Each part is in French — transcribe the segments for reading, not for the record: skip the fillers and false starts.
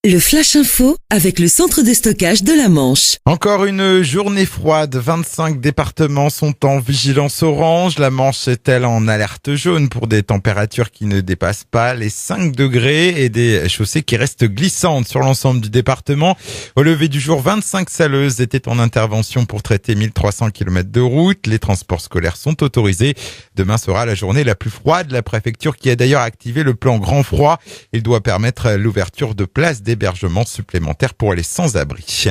Le Flash Info avec le centre de stockage de la Manche. Encore une journée froide, 25 départements sont en vigilance orange. La Manche est-elle en alerte jaune pour des températures qui ne dépassent pas les 5 degrés et des chaussées qui restent glissantes sur l'ensemble du département. Au lever du jour, 25 saleuses étaient en intervention pour traiter 1300 km de route. Les transports scolaires sont autorisés. Demain sera la journée la plus froide. La préfecture qui a d'ailleurs activé le plan grand froid. Il doit permettre l'ouverture de places d'hébergement supplémentaires pour les sans-abri.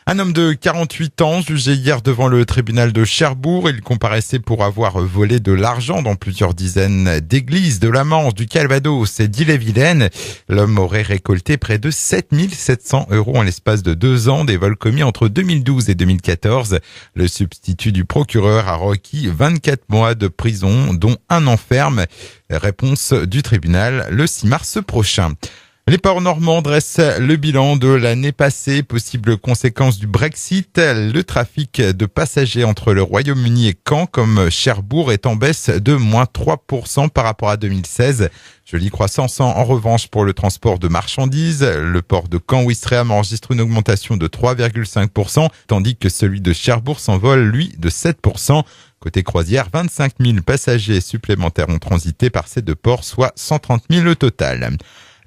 Un homme de 48 ans, jugé hier devant le tribunal de Cherbourg, il comparaissait pour avoir volé de l'argent dans plusieurs dizaines d'églises de la Manche, du Calvados et d'Ille-et-Vilaine. L'homme aurait récolté près de 7 700 € en l'espace de 2 ans, des vols commis entre 2012 et 2014. Le substitut du procureur a requis 24 mois de prison, dont 1 an ferme. Réponse du tribunal le 6 mars prochain. Les ports normands dressent le bilan de l'année passée, possible conséquence du Brexit. Le trafic de passagers entre le Royaume-Uni et Caen, comme Cherbourg, est en baisse de moins 3% par rapport à 2016. Jolie croissance en revanche pour le transport de marchandises. Le port de Caen-Ouistreham enregistre une augmentation de 3,5%, tandis que celui de Cherbourg s'envole, lui, de 7%. Côté croisière, 25 000 passagers supplémentaires ont transité par ces deux ports, soit 130 000 au total.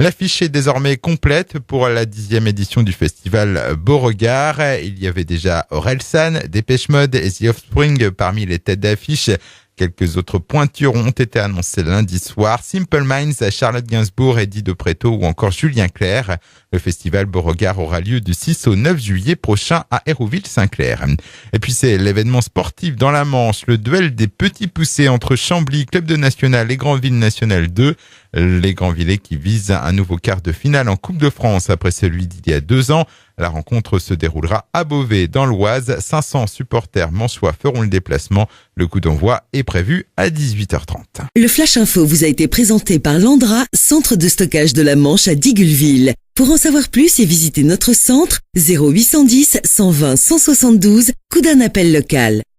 L'affiche est désormais complète pour la 10e édition du festival Beauregard. Il y avait déjà Orelsan, Depeche Mode et The Offspring parmi les têtes d'affiche. Quelques autres pointures ont été annoncées lundi soir. Simple Minds, Charlotte Gainsbourg, Eddie De Pretto ou encore Julien Clerc. Le festival Beauregard aura lieu du 6 au 9 juillet prochain à Hérouville-Saint-Clair. Et puis c'est l'événement sportif dans la Manche, le duel des petits poussés entre Chambly, Club de National et Grandville National 2. Les Grandvillais qui visent un nouveau quart de finale en Coupe de France après celui d'il y a 2 ans. La rencontre se déroulera à Beauvais, dans l'Oise. 500 supporters manchois feront le déplacement. Le coup d'envoi est prévu à 18h30. Le Flash Info vous a été présenté par Landra, centre de stockage de la Manche à Digueulville. Pour en savoir plus et visiter notre centre, 0810 120 172, coup d'un appel local.